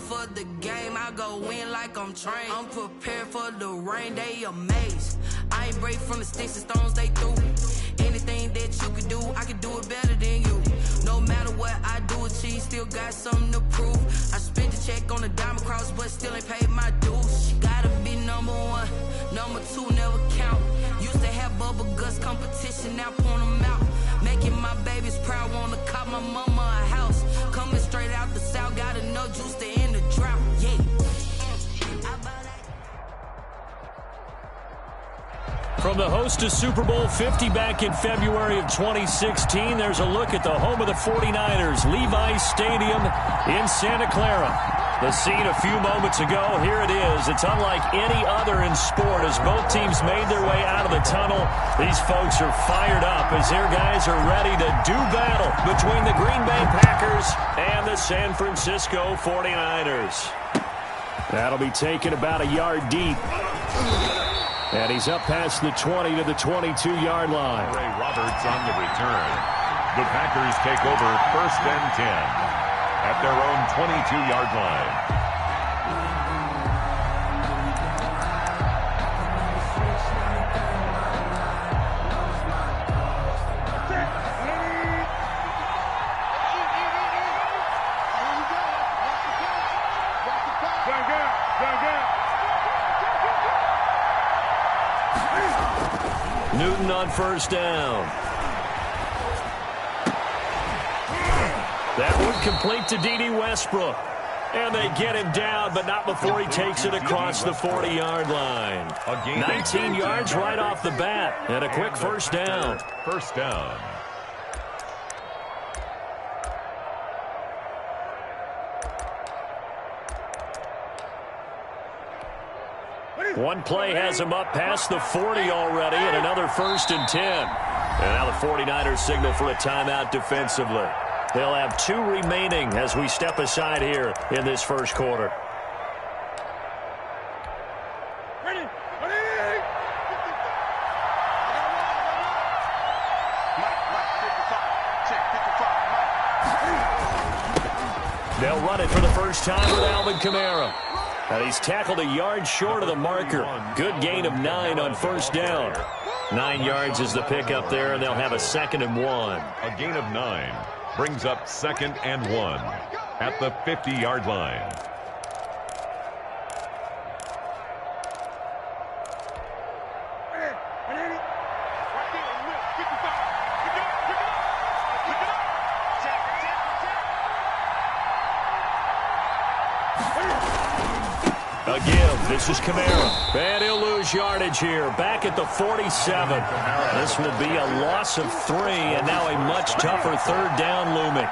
for the game, I go in like I'm trained. I'm prepared for the rain, they amazed. I ain't brave from the sticks and stones they threw. Anything that you can do, I can do it better than you. No matter what I do, achieve, still got something to prove. I spent the check on the diamond cross, but still ain't paid my dues. Gotta be number one, number two never count. Used to have bubble guts competition, now point them out. Making my babies proud, wanna cop my mama a house. Coming straight out the south, got enough juice to end the drought. Yeah. From the host to Super Bowl 50 back in February of 2016, there's a look at the home of the 49ers, Levi's Stadium in Santa Clara. The scene a few moments ago, here it is. It's unlike any other in sport as both teams made their way out of the tunnel. These folks are fired up as their guys are ready to do battle between the Green Bay Packers and the San Francisco 49ers. That'll be taken about a yard deep. And he's up past the 20 to the 22-yard line. Ray Roberts on the return. The Packers take over 1st and 10 at their own 22-yard line. Newton on 1st down. That would complete to D.D. Westbrook. And they get him down, but not before he takes it across the 40-yard line. 19 yards right off the bat, and a quick 1st down. 1st down. One play has him up past the 40 already, and another 1st and 10. And now the 49ers signal for a timeout defensively. They'll have 2 remaining as we step aside here in this first quarter. They'll run it for the first time with Alvin Kamara. And he's tackled a yard short of the marker. Good gain of 9 on 1st down. 9 yards is the pickup there, and they'll have a 2nd and 1. A gain of 9 brings up 2nd and 1 at the 50-yard line. Again, this is Kamara. And he'll lose yardage here. Back at the 47. This will be a loss of 3, and now a much tougher 3rd down looming.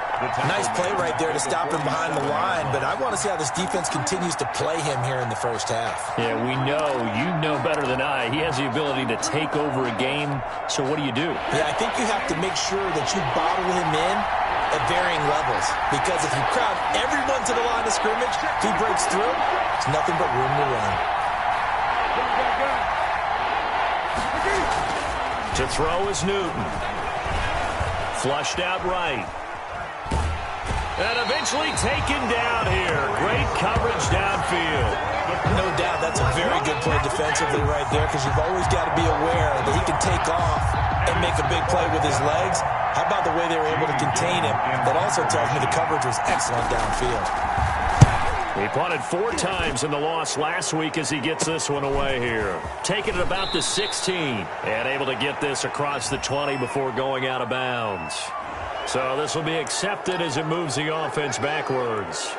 Nice play right there to stop him behind the line, but I want to see how this defense continues to play him here in the first half. Yeah, we know. You know better than I. He has the ability to take over a game, so what do you do? Yeah, I think you have to make sure that you bottle him in at varying levels, because if you crowd everyone to the line of scrimmage, if he breaks through, it's nothing but room to run. To throw is Newton. Flushed out right. And eventually taken down here. Great coverage downfield. No doubt that's a very good play defensively right there, because you've always got to be aware that he can take off and make a big play with his legs. How about the way they were able to contain him? That also tells me the coverage was excellent downfield. He punted 4 times in the loss last week as he gets this one away here. Taking it about the 16 and able to get this across the 20 before going out of bounds. So this will be accepted as it moves the offense backwards.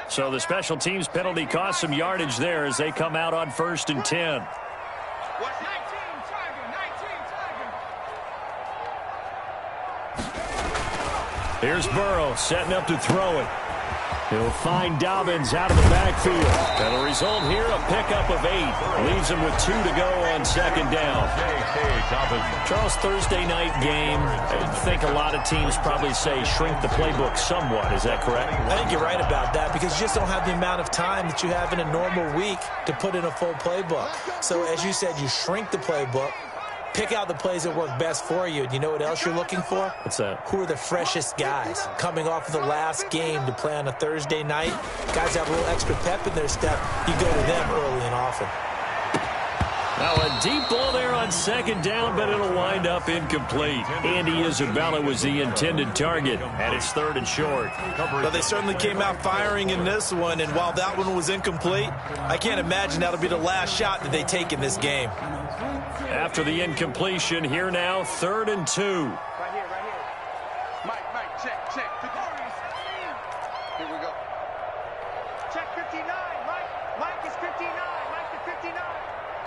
So the special teams penalty cost some yardage there as they come out on 1st and 10. Here's Burrow setting up to throw it. He'll find Dobbins out of the backfield. And the result here, a pickup of 8. Leaves him with 2 to go on second down. Charles, Thursday night game, I think a lot of teams probably say shrink the playbook somewhat. Is that correct? I think you're right about that because you just don't have the amount of time that you have in a normal week to put in a full playbook. So as you said, you shrink the playbook. Pick out the plays that work best for you. And you know what else you're looking for? What's that? Who are the freshest guys coming off of the last game to play on a Thursday night? Guys have a little extra pep in their step. You go to them early and often. Now a deep ball there on second down, but it'll wind up incomplete. Andy Isabella was the intended target, and it's 3rd and short. Well, they certainly came out firing in this one, and while that one was incomplete, I can't imagine that'll be the last shot that they take in this game. After the incompletion, here now, 3rd and 2. Right here. Mike, check. Here we go. Check 59, Mike. Mike is 59. Mike is 59.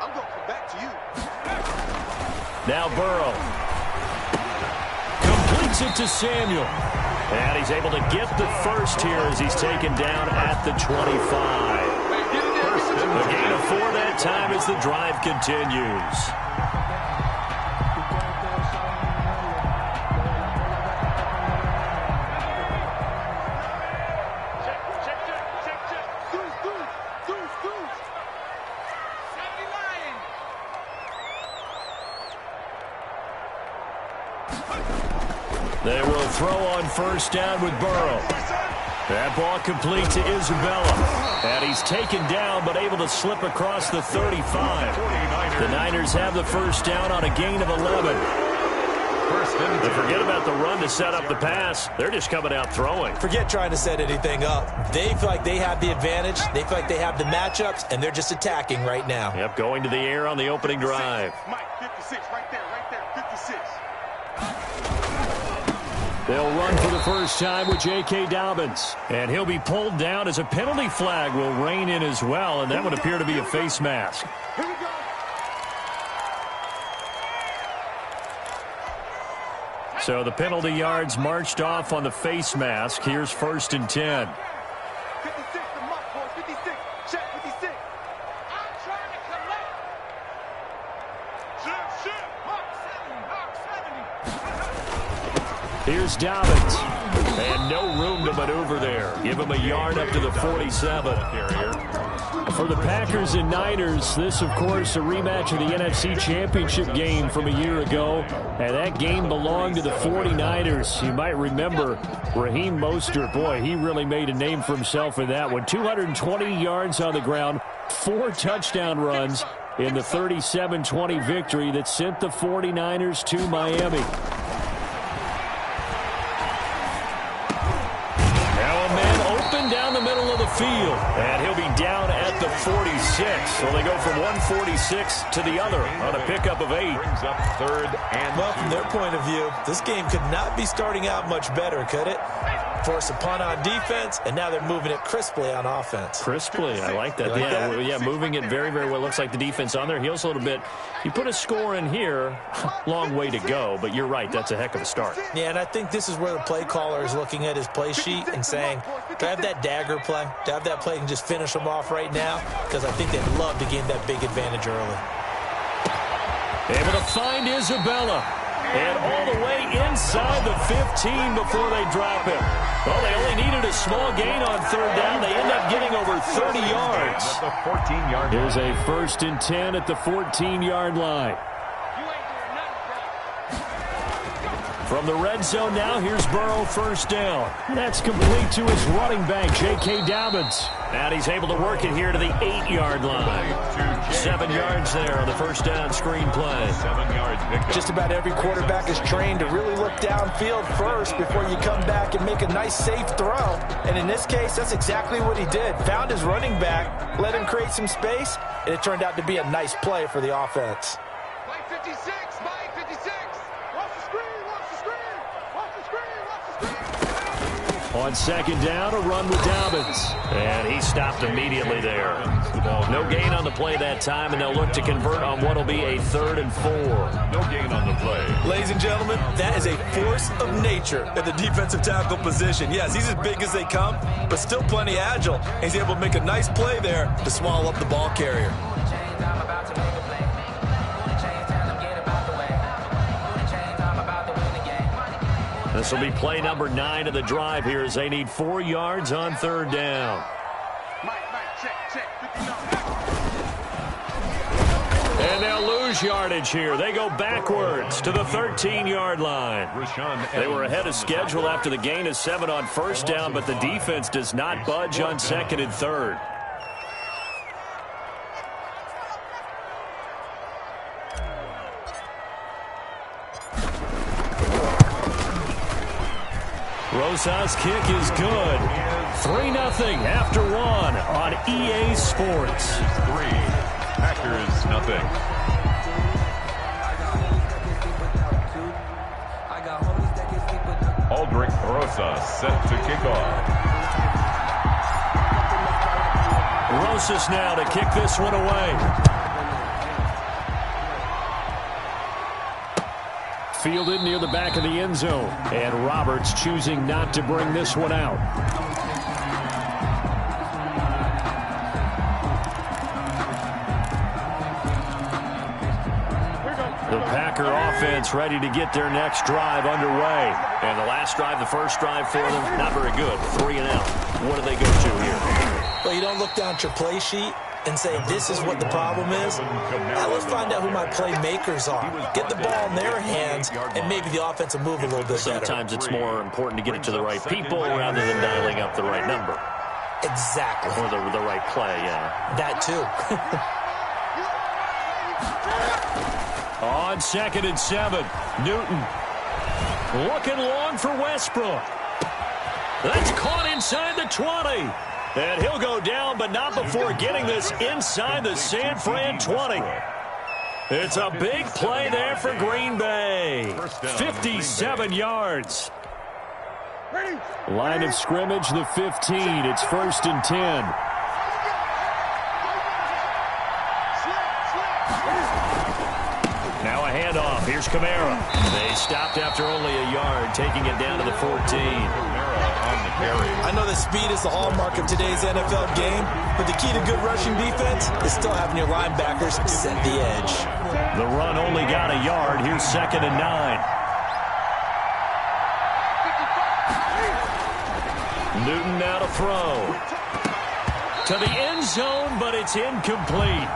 I'm going to come back to you. Now Burrow. Completes it to Samuel. And he's able to get the first here as he's taken down at the 25. A gain of 4 that time as the drive continues. They will throw on first down with Burrow. That ball complete to Isabella. And he's taken down but able to slip across the 35. The Niners have the first down on a gain of 11. But forget about the run to set up the pass. They're just coming out throwing. Forget trying to set anything up. They feel like they have the advantage. They feel like they have the matchups, and they're just attacking right now. Yep, going to the air on the opening drive. Mike, 56, right there, 56. They'll run for the first time with J.K. Dobbins. And he'll be pulled down as a penalty flag will rein in as well, and that would appear to be a face mask. Here we go. So the penalty yards marched off on the face mask. Here's 1st and 10. 56, the mark, boys, 56. Check 56. I'm trying to collect. Shit. Mark 70. Here's Dobbins. And no room to maneuver there. Give him a yard up to the 47. For the Packers and Niners, this, of course, a rematch of the NFC Championship game from a year ago. And that game belonged to the 49ers. You might remember Raheem Mostert. Boy, he really made a name for himself in that one. 220 yards on the ground, 4 touchdown runs in the 37-20 victory that sent the 49ers to Miami. Down the middle of the field, and he'll be down at the 46. So they go from 146 to the other on a pickup of 8. Brings up 3rd and well, from their point of view, this game could not be starting out much better, could it? Force a punt on defense, and now they're moving it crisply on offense. Crisply, I like that. Yeah, moving it very, very well. Looks like the defense on their heels a little bit. You put a score in here, long way to go, but you're right, that's a heck of a start. Yeah, and I think this is where the play caller is looking at his play sheet and saying, do I have that dagger play? Do I have that play and just finish them off right now? Because I think they'd love to gain that big advantage early. Able to find Isabella. And all the way inside the 15 before they drop him. Well, they only needed a small gain on 3rd down. They end up getting over 30 yards. at the 14-yard line. Here's a 1st and 10 at the 14-yard line. From the red zone now, here's Burrow, first down. That's complete to his running back, J.K. Dobbins. And he's able to work it here to the 8-yard line. 7 yards there on the first down screen play. 7 yards picked up. Just about every quarterback is trained to really look downfield first before you come back and make a nice, safe throw. And in this case, that's exactly what he did. Found his running back, let him create some space, and it turned out to be a nice play for the offense. Mike 56, Mike 56. Watch the screen, watch the screen, watch the screen, watch the screen. On second down, a run with Dobbins. And he stopped immediately there. No gain on the play that time, and they'll look to convert on what will be a 3rd and 4. No gain on the play. Ladies and gentlemen, that is a force of nature at the defensive tackle position. Yes, he's as big as they come, but still plenty agile. He's able to make a nice play there to swallow up the ball carrier. This will be play number 9 of the drive here as they need 4 yards on 3rd down. And they'll lose yardage here. They go backwards to the 13-yard line. They were ahead of schedule after the gain of 7 on 1st down, but the defense does not budge on 2nd and 3rd. Rosa's kick is good. 3-0 after 1 on EA Sports. 3, Packers nothing. Aldrich Rosa set to kick off. Rosas now to kick this one away. Fielded near the back of the end zone. And Roberts choosing not to bring this one out. The Packer offense ready to get their next drive underway. And the last drive, the first drive for them, not very good. 3 and out. What do they go to here? Well, you don't look down at your play sheet and say, this is what the problem is. Now let's find out who my playmakers are. Get the ball in their hands, and maybe the offense will move a little bit better. Sometimes it's more important to get it to the right people rather than dialing up the right number. Exactly. Or the right play, yeah. That too. On 2nd and 7, Newton looking long for Westbrook. That's caught inside the 20. And he'll go down, but not before getting this inside the San Fran 20. It's a big play there for Green Bay. 57 yards. Line of scrimmage, the 15. It's 1st and 10. Now a handoff. Here's Kamara. They stopped after only a yard, taking it down to the 14. I know that speed is the hallmark of today's NFL game, but the key to good rushing defense is still having your linebackers set the edge. The run only got a yard. Here's 2nd and 9. Newton now to throw. To the end zone, but it's incomplete.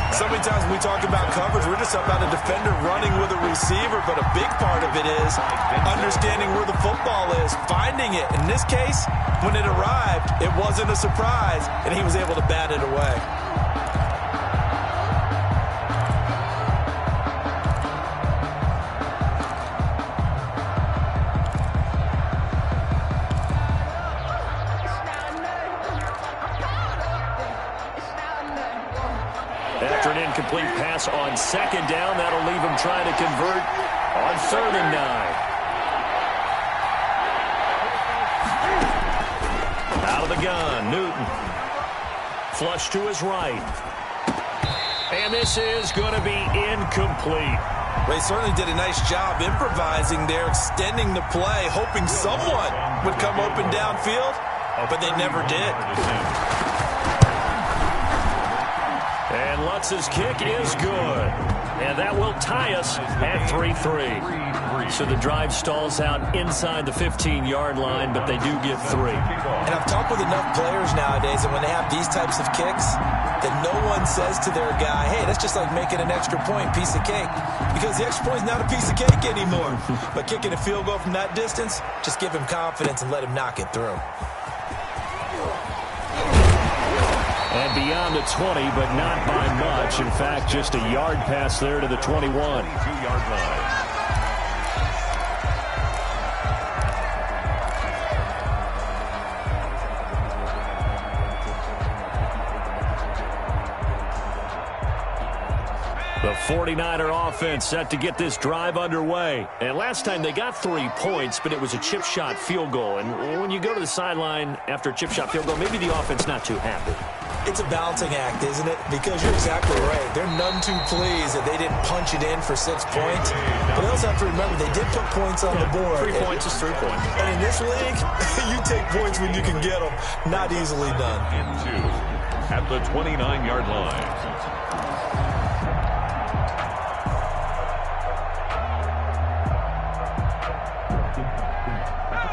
So many times when we talk about coverage, we're just about a defender running with a receiver, but a big part of it is understanding where the football is, finding it. In this case, when it arrived, it wasn't a surprise, and he was able to bat it away. After an incomplete pass on 2nd down, that'll leave him trying to convert on 3rd and 9. Out of the gun, Newton. Flush to his right. And this is going to be incomplete. They certainly did a nice job improvising there, extending the play, hoping someone would come open downfield, but they never did. And Lutz's kick is good. And that will tie us at 3-3. So the drive stalls out inside the 15-yard line, but they do get 3. And I've talked with enough players nowadays, and when they have these types of kicks, that no one says to their guy, hey, that's just like making an extra point, piece of cake. Because the extra point is not a piece of cake anymore. But kicking a field goal from that distance, just give him confidence and let him knock it through. And beyond the 20, but not by much. In fact, just a yard pass there to the 21. 22-yard line. The 49er offense set to get this drive underway. And last time they got 3 points, but it was a chip shot field goal. And when you go to the sideline after a chip shot field goal, maybe the offense not too happy. It's a balancing act, isn't it? Because you're exactly right. They're none too pleased that they didn't punch it in for 6 points. But they also have to remember they did put points on the board. 3 points is 3 points. And in this league, you take points when you can get them. Not easily done. In 2 at the 29-yard line.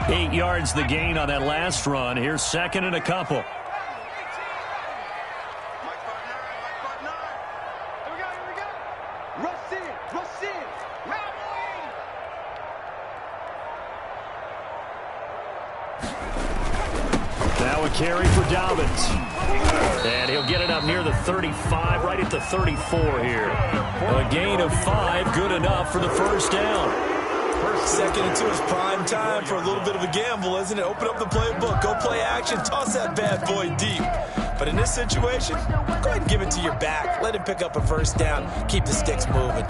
Eight yards the gain on that last run. Here's second and a couple. Now a carry for Dobbins. And he'll get it up near the 35, right at the 34 here. A gain of 5, good enough for the first down. Second and 2 is prime time for a little bit of a gamble, isn't it? Open up the playbook, go play action, toss that bad boy deep. But in this situation, go ahead and give it to your back. Let him pick up a first down. Keep the sticks moving.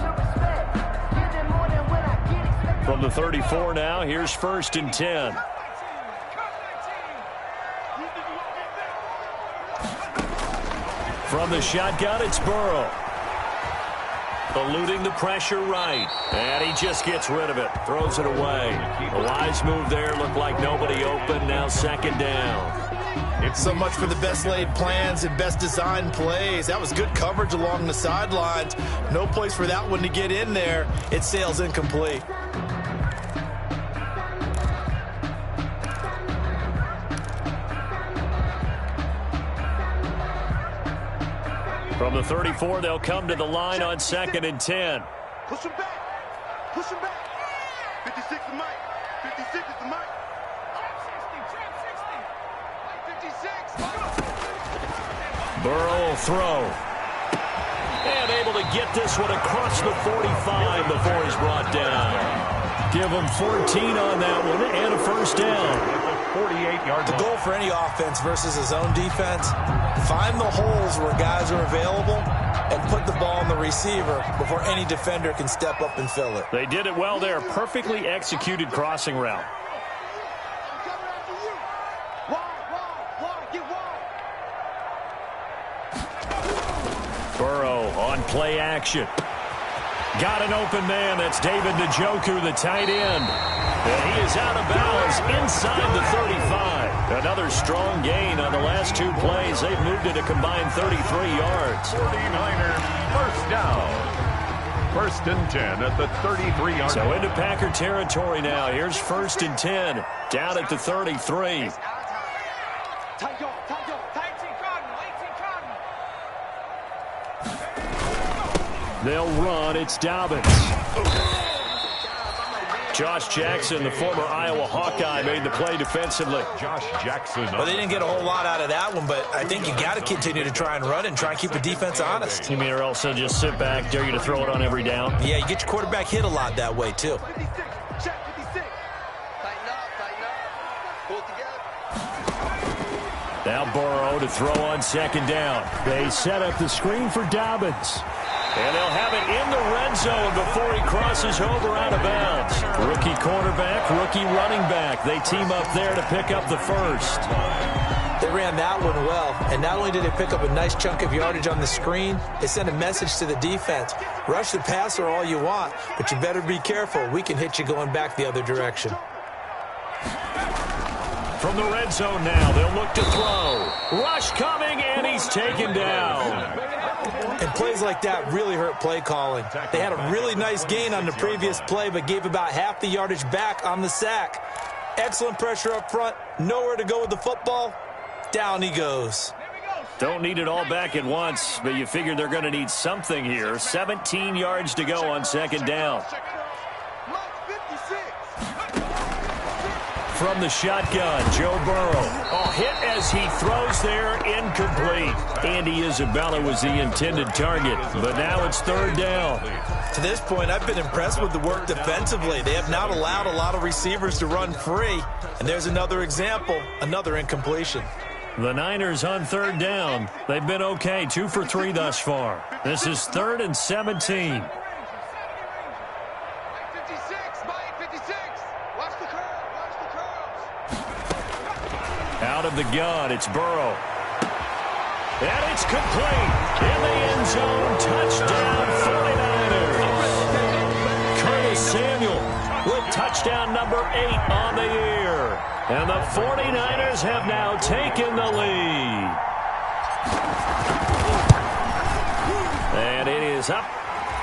From the 34 now, here's first and 10. From the shotgun, it's Burrow. Eluding the pressure right. And he just gets rid of it. Throws it away. A wise move there. Looked like nobody open. Now second down. It's so much for the best laid plans and best designed plays. That was good coverage along the sidelines. No place for that one to get in there. It sails incomplete. From the 34, they'll come to the line on second and 10. Push him back. Push him back. 56 is Mike. 56 is the Mike. 56. Burrow will throw. And able to get this one across the 45 before he's brought down. Give him 14 on that one and a first down. 48-yard The goal for any offense versus his own defense, find the holes where guys are available and put the ball in the receiver before any defender can step up and fill it. They did it well there. Perfectly executed crossing route. Burrow on play action. Got an open man. That's David Njoku, the tight end. And he is out of bounds inside the 35. Another strong gain on the last 2 plays. They've moved it a combined 33 yards. 49ers first down. First and 10 at the 33-yard line. So into Packer territory now. Here's first and 10 down at the 33. They'll run. It's Dobbins. Josh Jackson, the former Iowa Hawkeye, made the play defensively. Josh Jackson. Well, they didn't get a whole lot out of that one, but I think you got to continue to try and run and try and keep the defense honest. You mean or else they'll just sit back, dare you to throw it on every down? Yeah, you get your quarterback hit a lot that way, too. 56. Check 56. Tighten up. Pull together. Now Burrow to throw on second down. They set up the screen for Dobbins. And they'll have it in the red zone before he crosses over out of bounds. Rookie quarterback, rookie running back. They team up there to pick up the first. They ran that one well, and not only did they pick up a nice chunk of yardage on the screen, they sent a message to the defense. Rush the passer all you want, but you better be careful. We can hit you going back the other direction. From the red zone now, they'll look to throw. Rush coming, and he's taken down. And plays like that really hurt play calling. They had a really nice gain on the previous play, but gave about half the yardage back on the sack. Excellent pressure up front. Nowhere to go with the football. Down he goes. Don't need it all back at once, but you figure they're going to need something here. 17 yards to go on second down. From the shotgun, Joe Burrow. Oh, hit as he throws there, incomplete. Andy Isabella was the intended target, but now it's third down. To this point, I've been impressed with the work defensively. They have not allowed a lot of receivers to run free. And there's another example, another incompletion. The Niners on third down. They've been okay, 2 for 3 thus far. This is 3rd and 17. Out of the gun, it's Burrow. And it's complete. In the end zone, touchdown 49ers. Curtis Samuel with touchdown number 8 on the year. And the 49ers have now taken the lead. And it is up.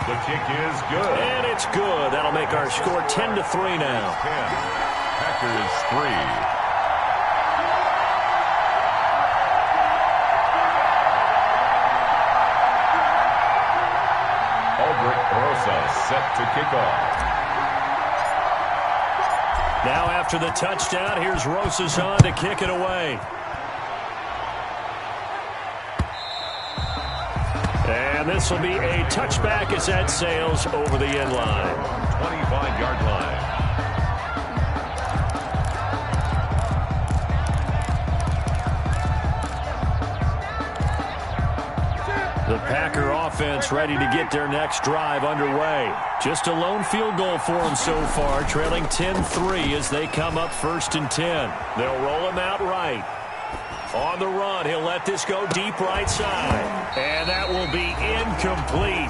The kick is good. And it's good. That'll make our score 10-3 now. 10. Packers 3. Set to kick off. Now after the touchdown, here's Rosas on to kick it away. And this will be a touchback as that sails over the end line. 25-yard line. The Packer offense ready to get their next drive underway. Just a lone field goal for them so far, trailing 10-3 as they come up 1st and 10. They'll roll him out right. On the run, he'll let this go deep right side. And that will be incomplete.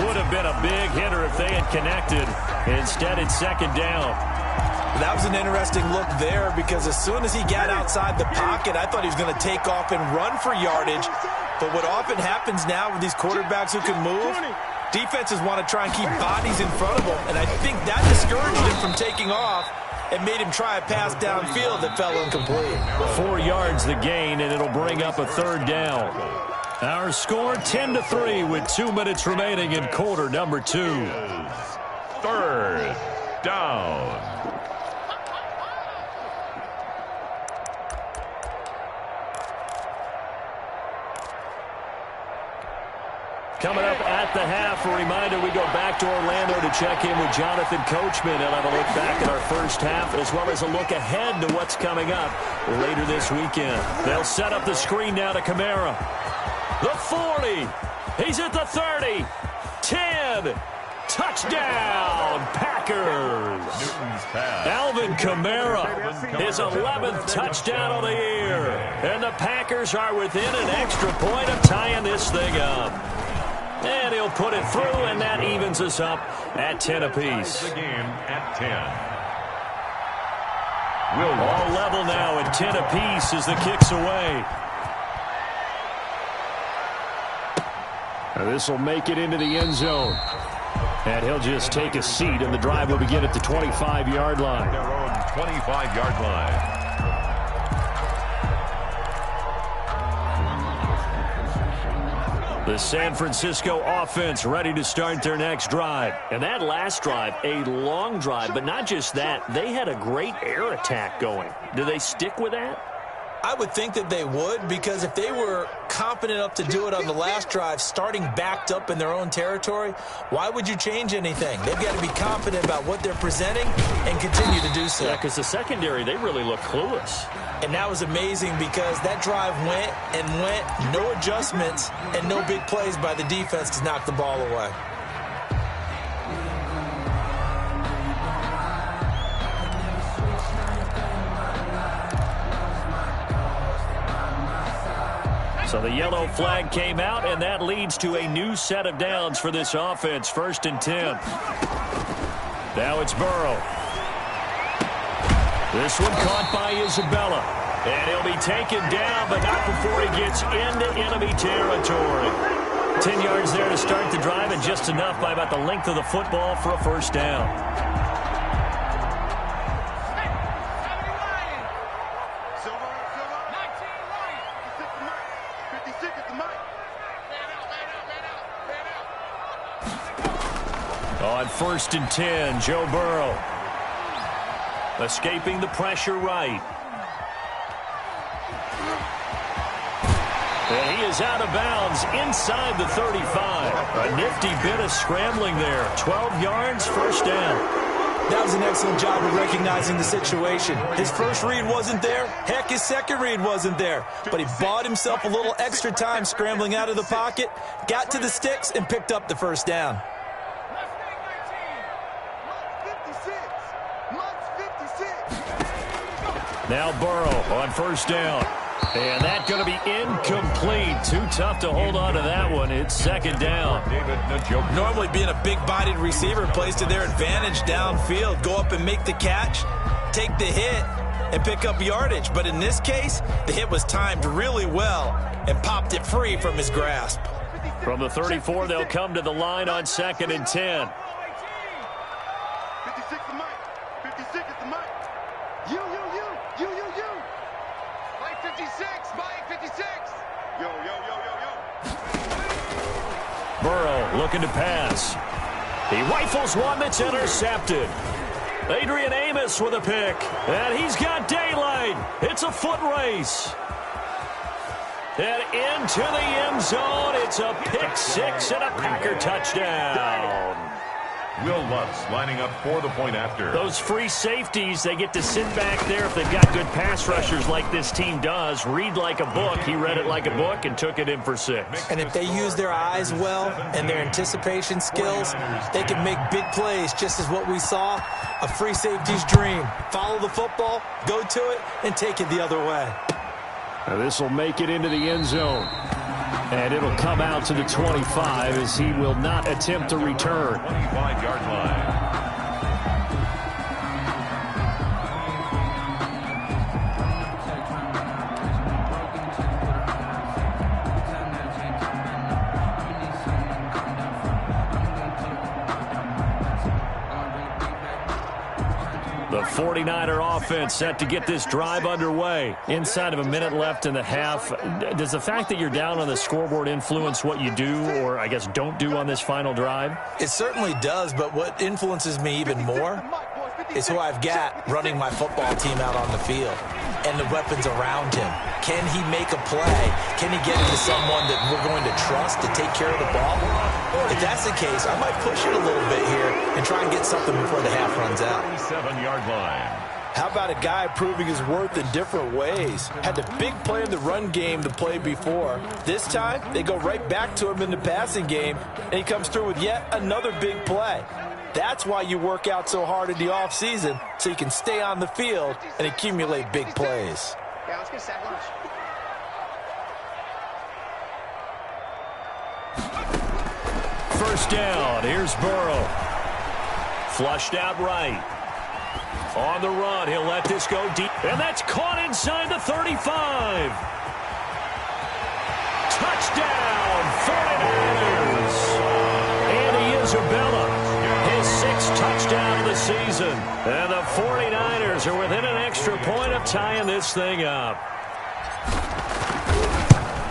Would have been a big hitter if they had connected. Instead, it's 2nd down. That was an interesting look there because as soon as he got outside the pocket, I thought he was going to take off and run for yardage. But what often happens now with these quarterbacks who can move, defenses want to try and keep bodies in front of them. And I think that discouraged him from taking off and made him try a pass downfield that fell incomplete. 4 yards the gain, and it'll bring up a 3rd down. Our score 10-3 with 2 minutes remaining in quarter number 2. 3rd down. Coming up at the half, a reminder, we go back to Orlando to check in with Jonathan Coachman. He'll have a look back at our first half as well as a look ahead to what's coming up later this weekend. They'll set up the screen now to Kamara. The 40. He's at the 30. 10. Touchdown, Packers. Alvin Kamara, his 11th touchdown of the year. And the Packers are within an extra point of tying this thing up. And he'll put it through, and that evens us up at 10 apiece. The game at 10. All level now at 10 apiece as the kick's away. This will make it into the end zone. And he'll just take a seat, and the drive will begin at the 25-yard line. Their own 25-yard line. The San Francisco offense ready to start their next drive. And that last drive, a long drive, but not just that. They had a great air attack going. Do they stick with that? I would think that they would, because if they were confident enough to do it on the last drive, starting backed up in their own territory, why would you change anything? They've got to be confident about what they're presenting and continue to do so. Yeah, because the secondary, they really look clueless. And that was amazing because that drive went and went, no adjustments, and no big plays by the defense to knock the ball away. So the yellow flag came out, and that leads to a new set of downs for this offense. 1st and 10. Now it's Burrow. This one caught by Isabella. And he'll be taken down, but not before he gets into enemy territory. 10 yards there to start the drive, and just enough by about the length of the football for a 1st down. On 1st and 10, Joe Burrow. Escaping the pressure right. And he is out of bounds inside the 35. A nifty bit of scrambling there. 12 yards, 1st down. That was an excellent job of recognizing the situation. His first read wasn't there. Heck, his second read wasn't there. But he bought himself a little extra time scrambling out of the pocket, got to the sticks, and picked up the first down. Now Burrow on first down. And that's going to be incomplete. Too tough to hold on to that one. It's second down. Normally being a big-bodied receiver plays to their advantage downfield. Go up and make the catch, take the hit, and pick up yardage. But in this case, the hit was timed really well and popped it free from his grasp. From the 34, they'll come to the line on 2nd and 10. 56 is Mike. 56 is the Mike. You. Mike 56, Mike 56. Yo. Burrow looking to pass. He rifles one that's intercepted. Adrian Amos with a pick. And he's got daylight. It's a foot race. And into the end zone. It's a pick six and a Packer touchdown. Will Lutz lining up for the point after. Those free safeties, they get to sit back there if they've got good pass rushers like this team does. Read like a book. He read it like a book and took it in for 6. And if they use their eyes well and their anticipation skills, they can make big plays, just as what we saw, a free safety's dream. Follow the football, go to it, and take it the other way. Now this will make it into the end zone. And it'll come out to the 25 as he will not attempt to return. 25-yard line. The 49er offense set to get this drive underway. Inside of a minute left in the half. Does the fact that you're down on the scoreboard influence what you do, or I guess don't do on this final drive? It certainly does, but what influences me even more is who I've got running my football team out on the field and the weapons around him. Can he make a play? Can he get into someone that we're going to trust to take care of the ball? If that's the case, I might push it a little bit here and try and get something before the half runs out. 37-yard line. How about a guy proving his worth in different ways? Had the big play in the run game the play before. This time, they go right back to him in the passing game, and he comes through with yet another big play. That's why you work out so hard in the offseason, so you can stay on the field and accumulate big plays. Yeah, let's get sack lunch. First down. Here's Burrow. Flushed out right. On the run, he'll let this go deep. And that's caught inside the 35. Touchdown, 49ers. Andy Isabella, his 6th touchdown of the season. And the 49ers are within an extra point of tying this thing up.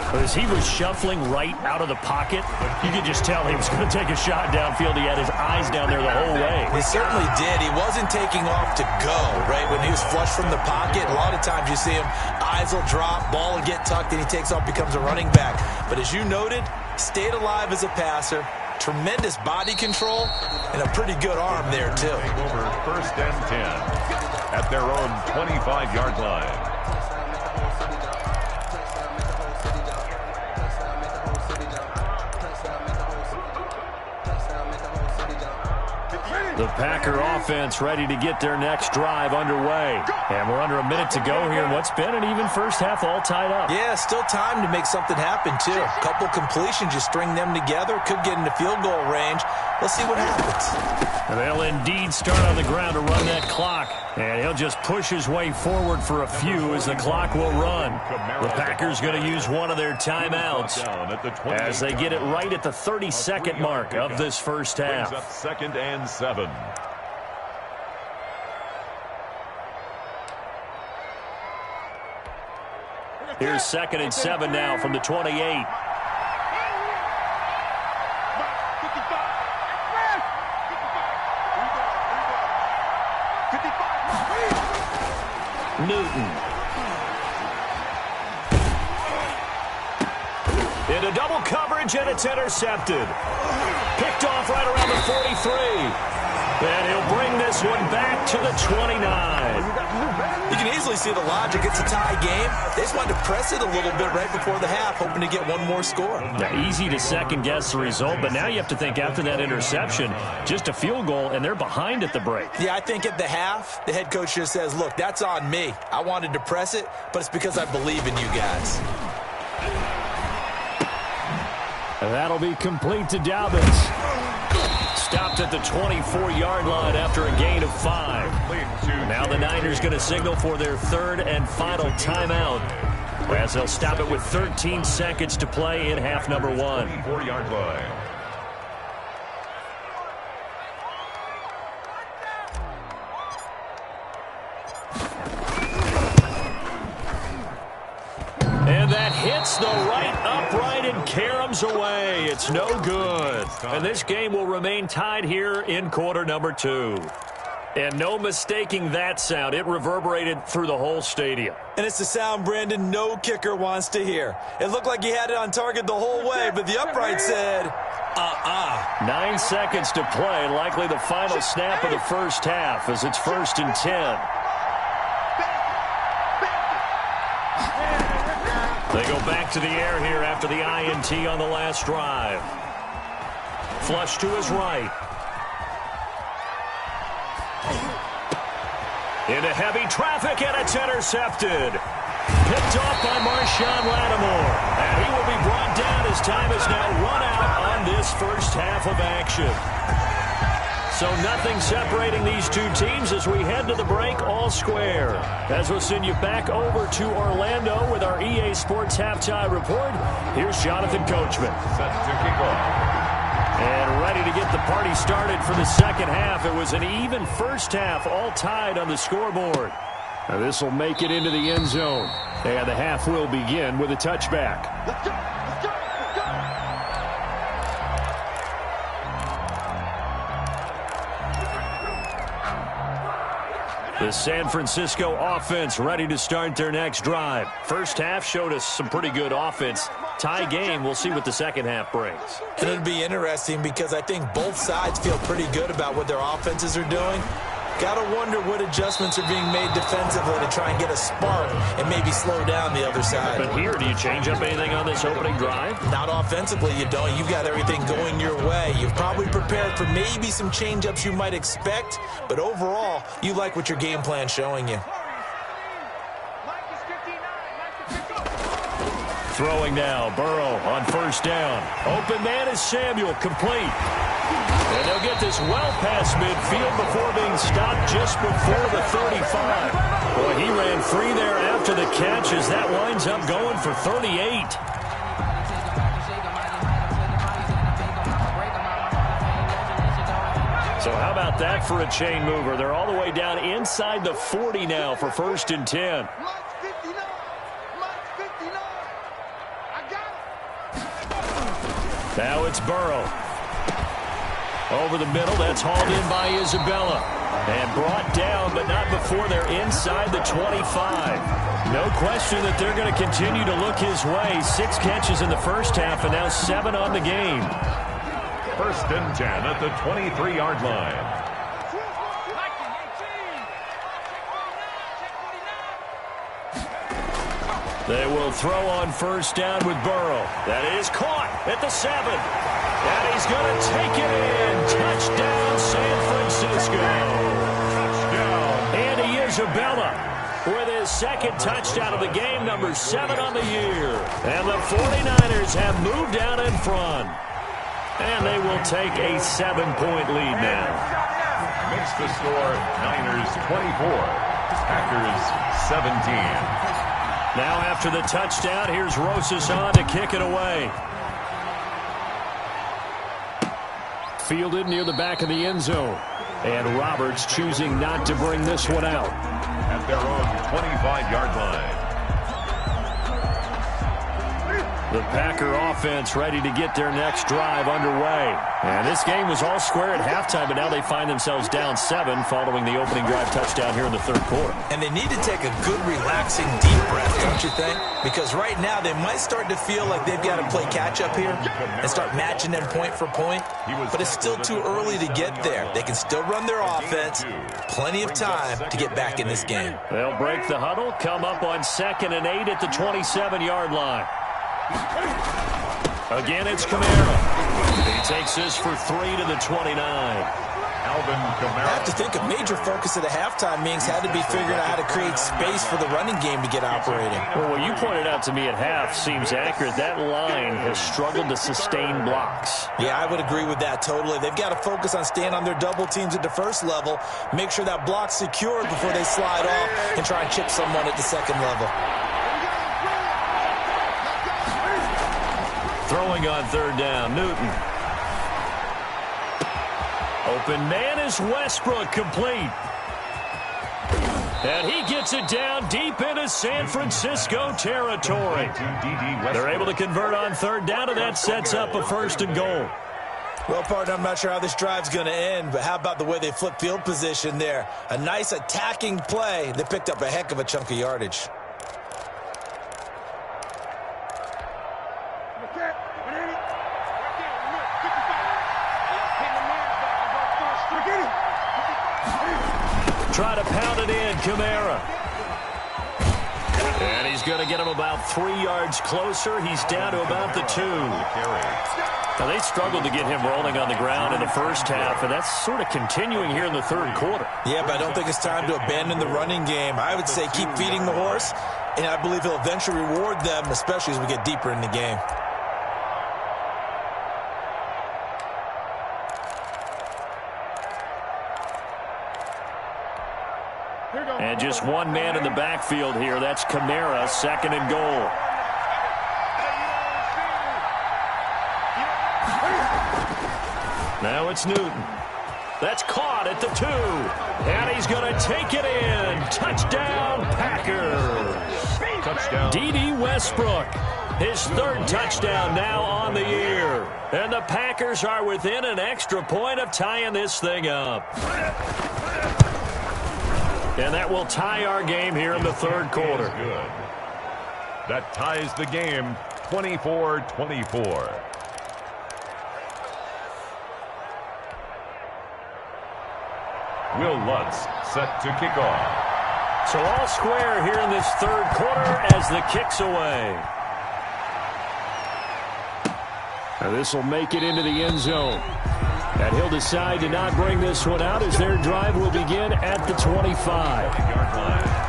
As he was shuffling right out of the pocket, you could just tell he was going to take a shot downfield. He had his eyes down there the whole way. He certainly did. He wasn't taking off to go, right? When he was flushed from the pocket, a lot of times you see him, eyes will drop, ball will get tucked, and he takes off, becomes a running back. But as you noted, stayed alive as a passer, tremendous body control, and a pretty good arm there, too. Over 1st and 10 at their own 25-yard line. The Packer offense ready to get their next drive underway. And we're under a minute to go here in what's been an even first half, all tied up. Yeah, still time to make something happen, too. A couple completions, you string them together, could get into field goal range. Let's see what happens. And they'll indeed start on the ground to run that clock. And he'll just push his way forward for a few as the clock will run. The Packers going to use one of their timeouts as they get it right at the 30-second mark of this first half. 2nd and 7. Here's 2nd and 7 now from the 28. Newton. Into double coverage, and it's intercepted. Picked off right around the 43. And he'll bring this one back to the 29. You can easily see the logic. It's a tie game. They just wanted to press it a little bit right before the half, hoping to get one more score. Now, easy to second-guess the result, but now you have to think after that interception, just a field goal, and they're behind at the break. Yeah, I think at the half, the head coach just says, look, that's on me. I wanted to press it, but it's because I believe in you guys. And that'll be complete to Dobbins. Stopped at the 24-yard line after a gain of 5. Now the Niners going to signal for their third and final timeout, as they'll stop it with 13 seconds to play in half number 1. 4-yard line. And that hits the right upright and caroms away. It's no good. And this game will remain tied here in quarter number 2. And no mistaking that sound. It reverberated through the whole stadium. And it's the sound, Brandon, no kicker wants to hear. It looked like he had it on target the whole way, but the upright said, 9 seconds to play. Likely the final snap of the first half as it's 1st and 10. They go back to the air here after the INT on the last drive. Flush to his right. Into heavy traffic, and it's intercepted. Picked off by Marshawn Lattimore. And he will be brought down as time is now run out on this first half of action. So nothing separating these two teams as we head to the break all square. As we'll send you back over to Orlando with our EA Sports Halftime Report, here's Jonathan Coachman. Set to kick off. And ready to get the party started for the second half. It was an even first half, all tied on the scoreboard. Now this will make it into the end zone. And the half will begin with a touchback. Let's go! Let's go! Let's go! The San Francisco offense ready to start their next drive. First half showed us some pretty good offense. Tie game, we'll see what the second half brings. And it'll be interesting because I think both sides feel pretty good about what their offenses are doing. Got to wonder what adjustments are being made defensively to try and get a spark and maybe slow down the other side. But here, do you change up anything on this opening drive? Not offensively, you don't. You've got everything going your way. You've probably prepared for maybe some change-ups you might expect, but overall, you like what your game plan's showing you. Throwing now, Burrow on first down. Open man is Samuel, complete. And they'll get this well past midfield before being stopped just before the 35. Boy, he ran free there after the catch as that winds up going for 38. So how about that for a chain mover? They're all the way down inside the 40 now for 1st and 10. Now it's Burrow. Over the middle, that's hauled in by Isabella. And brought down, but not before they're inside the 25. No question that they're going to continue to look his way. 6 catches in the first half and now 7 on the game. 1st and 10 at the 23-yard line. They will throw on first down with Burrow. That is caught at the 7. And he's going to take it in. Touchdown, San Francisco. Touchdown. Andy Isabella with his 2nd touchdown of the game, number 7 on the year. And the 49ers have moved out in front. And they will take a 7-point lead now. Makes the score Niners 24, Packers 17. Now after the touchdown, here's Rosas on to kick it away. Fielded near the back of the end zone. And Roberts choosing not to bring this one out. At their own 25-yard line. The Packer offense ready to get their next drive underway. And this game was all square at halftime, but now they find themselves down 7 following the opening drive touchdown here in the third quarter. And they need to take a good, relaxing, deep breath, don't you think? Because right now they might start to feel like they've got to play catch-up here and start matching them point for point. But it's still too early to get there. They can still run their offense. Plenty of time to get back in this game. They'll break the huddle, come up on 2nd and 8 at the 27-yard line. Again, it's Kamara. He takes this for 3 to the 29. I have to think a major focus at the halftime means had to be figuring out how to create space for the running game to get operating. Well, what you pointed out to me at half seems accurate. That line has struggled to sustain blocks. Yeah, I would agree with that totally. They've got to focus on staying on their double teams at the first level, make sure that block's secured before they slide off and try and chip someone at the second level. Throwing on 3rd down, Newton. Open man is Westbrook, complete. And he gets it down deep into San Francisco territory. They're able to convert on 3rd down, and that sets up a 1st and goal. Well, partner, I'm not sure how this drive's going to end, but how about the way they flip field position there? A nice attacking play. They picked up a heck of a chunk of yardage. Try to pound it in, Kamara. And he's going to get him about 3 yards closer. He's down to about the 2. Now, they struggled to get him rolling on the ground in the first half, and that's sort of continuing here in the third quarter. Yeah, but I don't think it's time to abandon the running game. I would say keep feeding the horse, and I believe he'll eventually reward them, especially as we get deeper in the game. And just one man in the backfield here. That's Kamara, 2nd and goal. Now it's Newton. That's caught at the 2. And he's going to take it in. Touchdown, Packers. Touchdown. D.D. Westbrook. His 3rd touchdown now on the year. And the Packers are within an extra point of tying this thing up. And that will tie our game here in the third quarter. Good. That ties the game 24-24. Will Lutz set to kick off. So all square here in this third quarter as the kick's away. Now this will make it into the end zone. And he'll decide to not bring this one out as their drive will begin at the 25-yard line.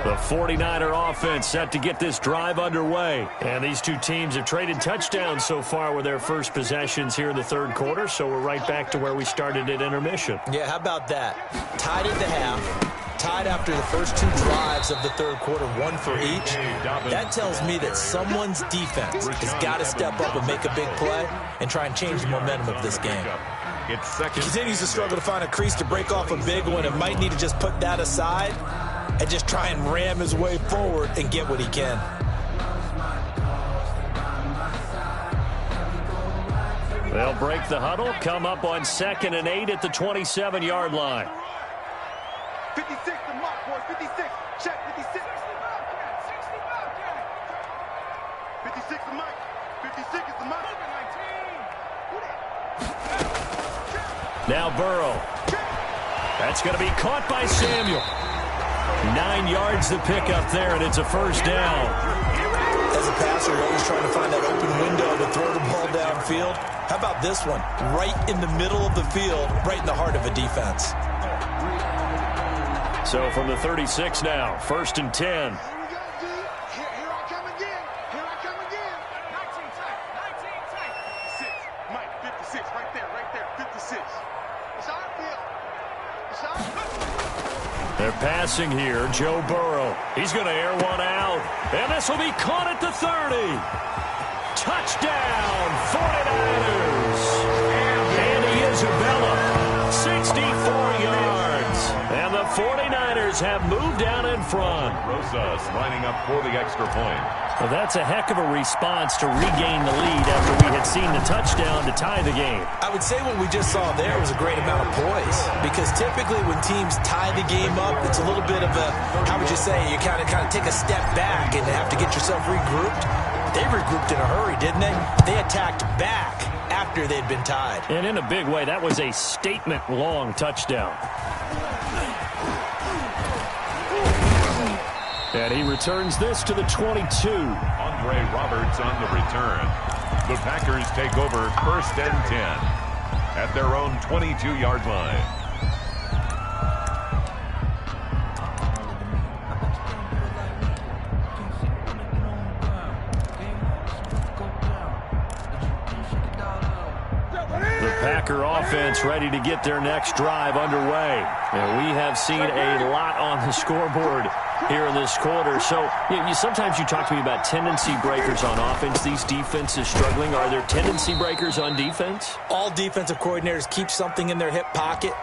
The 49er offense set to get this drive underway. And these two teams have traded touchdowns so far with their first possessions here in the third quarter, so we're right back to where we started at intermission. Yeah, how about that? Tied at the half, tied after the first 2 drives of the third quarter, 1 for each. That tells me that someone's defense has got to step up and make a big play and try and change the momentum of this game. He continues to struggle to find a crease to break off a big one and might need to just put that aside and just try and ram his way forward and get what he can. They'll break the huddle, come up on 2nd and 8 at the 27-yard line. 56 the mark, boys. 56. Check 56. 56 the mark. 56 is the mark. Now Burrow. That's going to be caught by Samuel. 9 yards to pick up there, and it's a 1st down. As a passer, you're always trying to find that open window to throw the ball downfield. How about this one? Right in the middle of the field, right in the heart of a defense. So from the 36 now, 1st and 10. Here I come again. Here I come again. 19 tight. 19 tight. 56. Mike, 56. Right there. 56. It's our field. It's our field. They're passing here. Joe Burrow. He's going to air one out. And this will be caught at the 30. Touchdown! 49ers have moved down in front. Rosas lining up for the extra point. Well, that's a heck of a response to regain the lead after we had seen the touchdown to tie the game. I would say what we just saw there was a great amount of poise, because typically when teams tie the game up, it's a little bit of a, how would you say, you kind of take a step back and have to get yourself regrouped. They regrouped in a hurry, didn't they? They attacked back after they'd been tied. And in a big way, that was a statement-long touchdown. And he returns this to the 22. Andre Roberts on the return. The Packers take over 1st and 10 at their own 22-yard line. The Packer offense ready to get their next drive underway. And we have seen a lot on the scoreboard here in this quarter. So sometimes you talk to me about tendency breakers on offense. These defenses struggling. Are there tendency breakers on defense? All defensive coordinators keep something in their hip pocket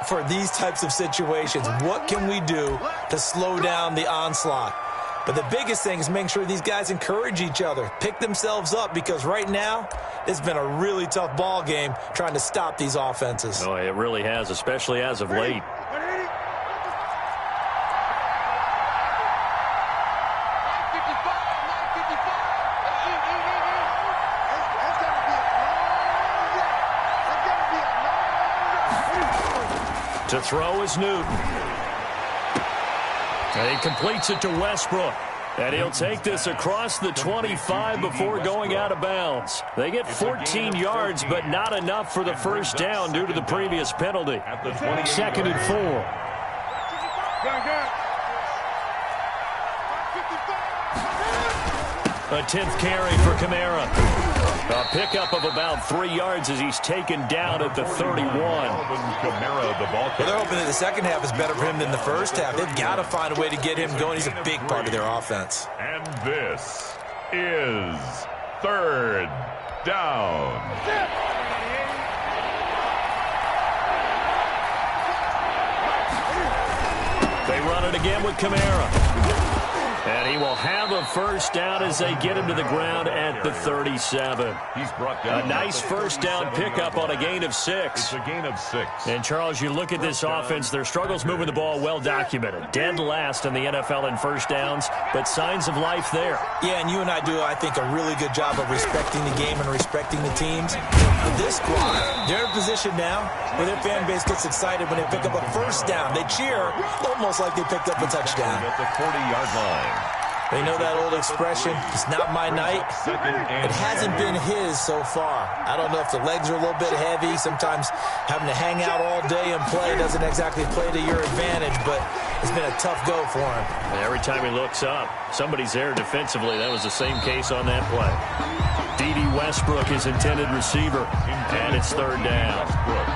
for these types of situations. What can we do to slow down the onslaught? But the biggest thing is making sure these guys encourage each other, pick themselves up, because right now it's been a really tough ball game trying to stop these offenses. Oh, it really has, especially as of late. To throw is Newton. And he completes it to Westbrook. And he'll take this across the 25 before going out of bounds. They get 14 yards, but not enough for the first down due to the previous penalty. 2nd and 4. A 10th carry for Kamara. A pickup of about 3 yards as he's taken down at the 31. Kamara, the ball well, they're hoping that the second half is better for him than the first half. They've got to find a way to get him going. He's a big part of their offense. And this is 3rd down. They run it again with Kamara. And he will have a first down as they get him to the ground at the 37. He's brought down a nice first down pickup on a gain of 6. It's a gain of 6. And, Charles, you look at this offense, their struggles moving the ball well documented. Dead last in the NFL in first downs, but signs of life there. Yeah, and you and I do, I think, a really good job of respecting the game and respecting the teams. With this squad, they're in a position now where their fan base gets excited when they pick up a first down. They cheer almost like they picked up a touchdown. At the 40-yard line. They know that old expression, it's not my night. It hasn't been his so far. I don't know if the legs are a little bit heavy. Sometimes having to hang out all day and play doesn't exactly play to your advantage, but it's been a tough go for him. And every time he looks up, somebody's there defensively. That was the same case on that play. D.D. Westbrook is intended receiver, and it's 3rd down.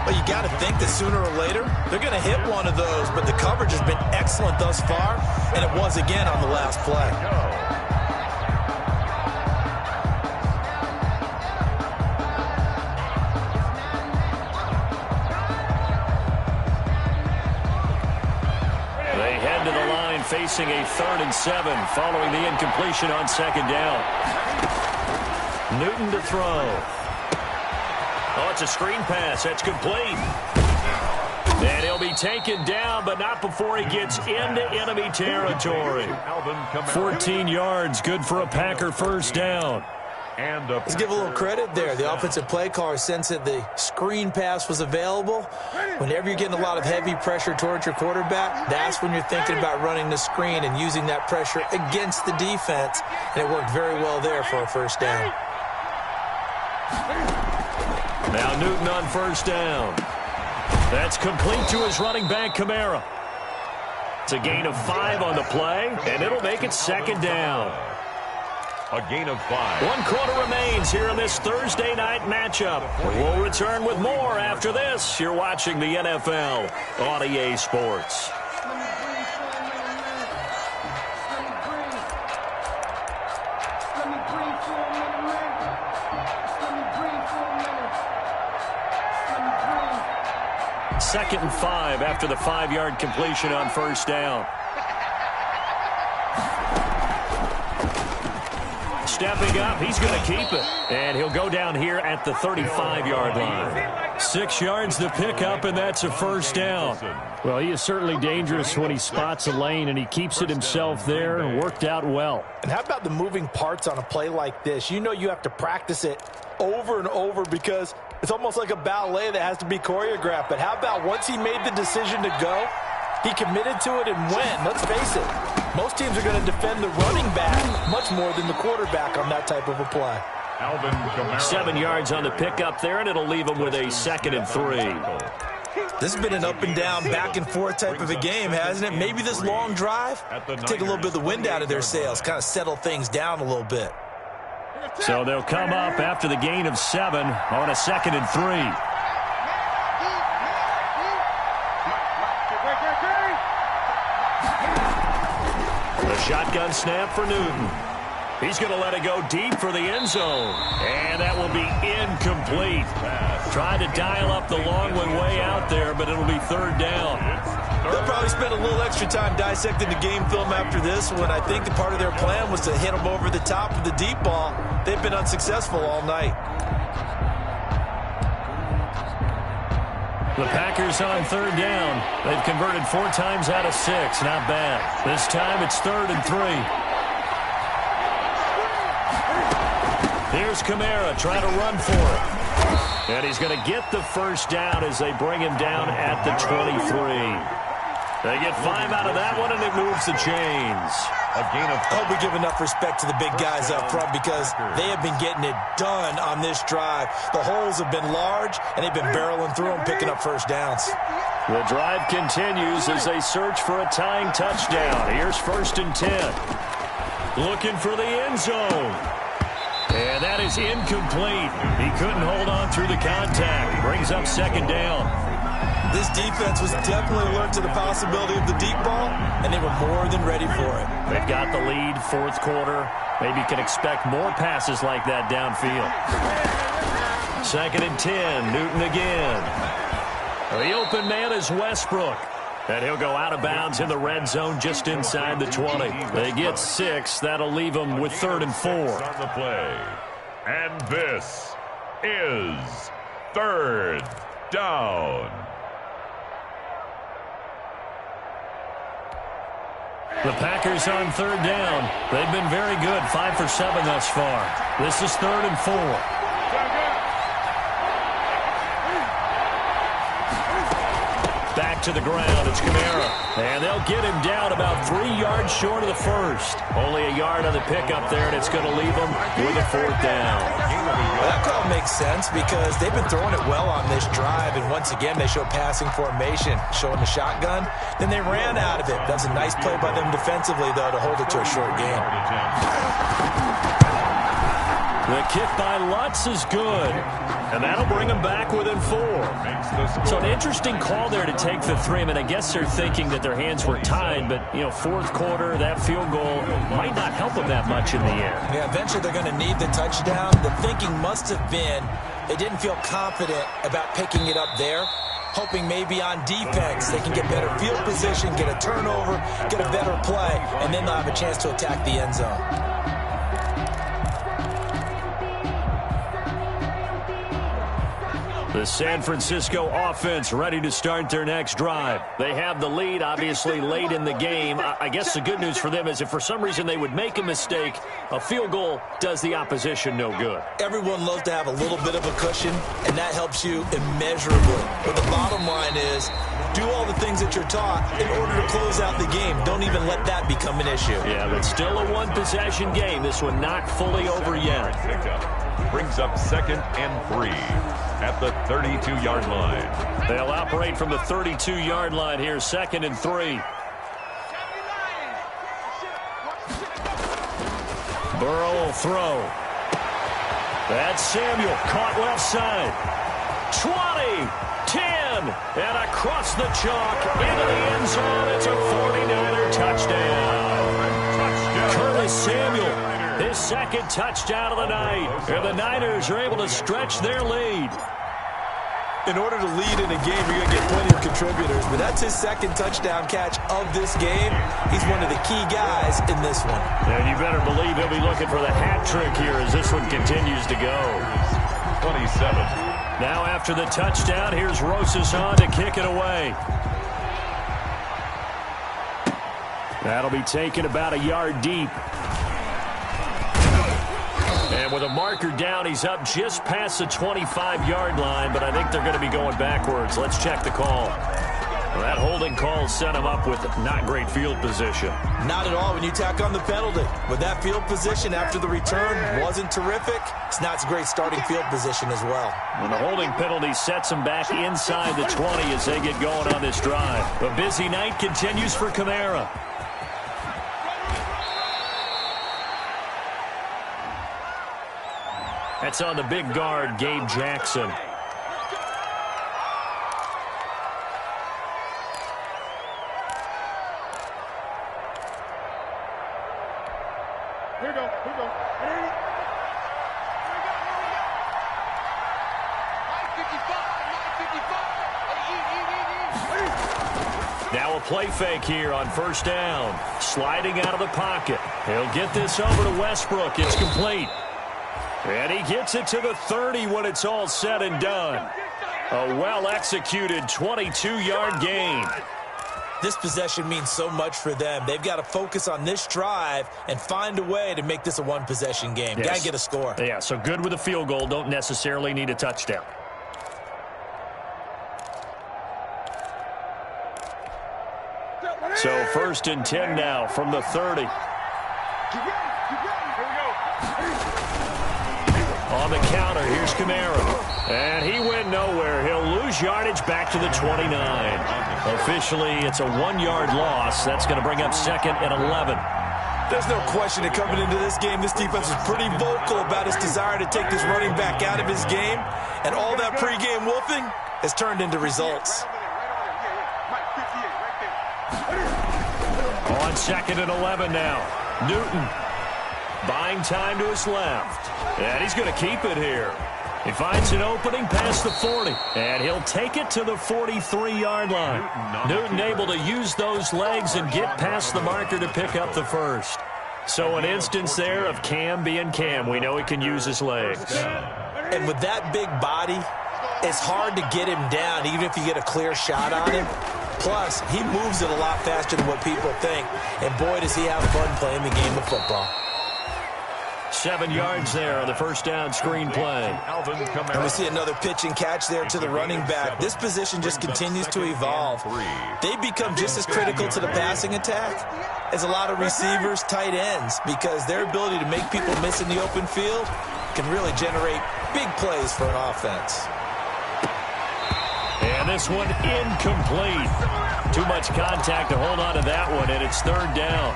Well, you got to think that sooner or later they're going to hit one of those, but the coverage has been excellent thus far, and it was again on the last play. They head to the line facing a 3rd and 7 following the incompletion on 2nd down. Newton to throw. Oh, it's a screen pass. That's complete. And he'll be taken down, but not before he gets into enemy territory. 14 yards, good for a Packer first down. Let's give a little credit there. The offensive play caller sensed that the screen pass was available. Whenever you're getting a lot of heavy pressure towards your quarterback, that's when you're thinking about running the screen and using that pressure against the defense. And it worked very well there for a first down. Now Newton on first down. That's complete to his running back, Kamara. It's a gain of 5 on the play, and it'll make it 2nd down. A gain of 5. 1 quarter remains here in this Thursday night matchup. We'll return with more after this. You're watching the NFL on EA Sports. 2nd and 5 after the 5-yard completion on first down. Stepping up, he's going to keep it. And he'll go down here at the 35-yard line. 6 yards the pickup, and that's a first down. Well, he is certainly dangerous when he spots a lane, and he keeps it himself there and worked out well. And how about the moving parts on a play like this? You know you have to practice it over and over because it's almost like a ballet that has to be choreographed. But how about once he made the decision to go, he committed to it and went. Let's face it, most teams are going to defend the running back much more than the quarterback on that type of a play. 7 yards on the pickup there, and it'll leave him with a 2nd and 3. This has been an up and down, back and forth type of a game, hasn't it? Maybe this long drive take a little bit of the wind out of their sails, kind of settle things down a little bit. So they'll come up after the gain of 7 on a 2nd and 3. Shotgun snap for Newton. He's going to let it go deep for the end zone. And that will be incomplete. Tried to dial up the long one way out there, but it'll be 3rd down. They'll probably spend a little extra time dissecting the game film after this one. I think the part of their plan was to hit them over the top with the deep ball. They've been unsuccessful all night. The Packers on 3rd down. They've converted 4 times out of 6. Not bad. This time it's 3rd and 3. Here's Kamara trying to run for it. And he's going to get the first down as they bring him down at the 23. They get 5 out of that one, and it moves the chains. A gain of I hope we give enough respect to the big guys up front because they have been getting it done on this drive. The holes have been large, and they've been barreling through them, picking up first downs. The drive continues as they search for a tying touchdown. Here's 1st and 10. Looking for the end zone. And that is incomplete. He couldn't hold on through the contact. Brings up 2nd down. This defense was definitely alert to the possibility of the deep ball, and they were more than ready for it. They've got the lead, 4th quarter. Maybe can expect more passes like that downfield. 2nd and 10, Newton again. The open man is Westbrook. And he'll go out of bounds in the red zone just inside the 20. They get 6. That'll leave them with 3rd and 4. On the play. And this is 3rd down. The Packers on 3rd down. They've been very good, 5 for 7 thus far. This is 3rd and 4. Back to the ground, it's Kamara. And they'll get him down about 3 yards short of the first. Only a yard on the pickup there, and it's going to leave him with a 4th down. That call makes sense because they've been throwing it well on this drive, and once again they show passing formation, showing the shotgun. Then they ran out of it. That's a nice play by them defensively, though, to hold it to a short game. The kick by Lutz is good, and that'll bring him back within 4. So an interesting call there to take the 3. I mean, I guess they're thinking that their hands were tied, but, you know, 4th quarter, that field goal might not help them that much in the air. Yeah, eventually they're going to need the touchdown. The thinking must have been they didn't feel confident about picking it up there, hoping maybe on defense they can get better field position, get a turnover, get a better play, and then they'll have a chance to attack the end zone. The San Francisco offense ready to start their next drive. They have the lead, obviously, late in the game. I guess the good news for them is if for some reason they would make a mistake, a field goal does the opposition no good. Everyone loves to have a little bit of a cushion, and that helps you immeasurably. But the bottom line is, do all the things that you're taught in order to close out the game. Don't even let that become an issue. Yeah, but still a one-possession game. This one not fully over yet. Brings up 2nd and 3 at the 32-yard line. They'll operate from the 32-yard line here, 2nd and 3. Burrow will throw. That's Samuel, caught left side. 20, 10, and across the chalk into the end zone. It's a 49er touchdown. Curtis Samuel. His 2nd touchdown of the night. And the Niners are able to stretch their lead. In order to lead in a game, you're going to get plenty of contributors, but that's his second touchdown catch of this game. He's one of the key guys in this one. And you better believe he'll be looking for the hat trick here as this one continues to go. 27. Now after the touchdown, here's Rosas on to kick it away. That'll be taken about a yard deep. And with a marker down, he's up just past the 25-yard line, but I think they're going to be going backwards. Let's check the call. Well, that holding call set him up with not great field position. Not at all when you tack on the penalty. With that field position after the return wasn't terrific, it's not a great starting field position as well. And the holding penalty sets him back inside the 20 as they get going on this drive. A busy night continues for Kamara. That's on the big guard, Gabe Jackson. Here we go. Here we go. Now a play fake here on first down. Sliding out of the pocket. He'll get this over to Westbrook. It's complete. And he gets it to the 30 when it's all said and done. A well-executed 22-yard gain. This possession means so much for them. They've got to focus on this drive and find a way to make this a one-possession game. Yes. Got to get a score. Yeah, so good with a field goal. Don't necessarily need a touchdown. So first and 10 now from the 30. On the counter, here's Kamara. And he went nowhere. He'll lose yardage back to the 29. Officially, it's a 1-yard loss. That's going to bring up second and 11. There's no question that coming into this game, this defense is pretty vocal about its desire to take this running back out of his game. And all that pregame wolfing has turned into results. On second and 11 now. Newton buying time to his left. And he's going to keep it here. He finds an opening past the 40. And he'll take it to the 43-yard line. Newton able to use those legs and get past the marker to pick up the first. So an instance there of Cam being Cam. We know he can use his legs. And with that big body, it's hard to get him down, even if you get a clear shot on him. Plus, he moves it a lot faster than what people think. And boy, does he have fun playing the game of football. 7 yards there on the first down screen play. And we see another pitch and catch there to the running back. This position just continues to evolve. They become just as critical to the passing attack as a lot of receivers, tight ends, because their ability to make people miss in the open field can really generate big plays for an offense. And this one incomplete. Too much contact to hold on to that one, and it's third down.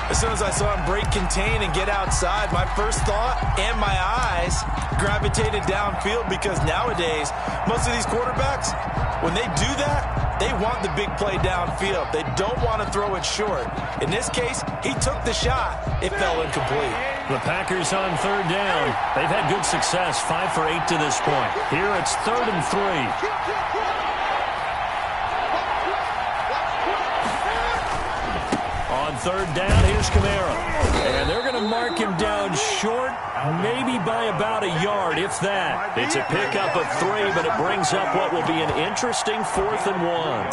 As soon as I saw him break contain and get outside, my first thought and my eyes gravitated downfield, because nowadays, most of these quarterbacks, when they do that, they want the big play downfield. They don't want to throw it short. In this case, he took the shot. It fell incomplete. The Packers on third down. They've had good success, 5 for 8 to this point. Here it's 3rd and 3. Third down, here's Kamara. And they're going to mark him down short, maybe by about a yard, if that. It's a pickup of 3, but it brings up what will be an interesting 4th and 1.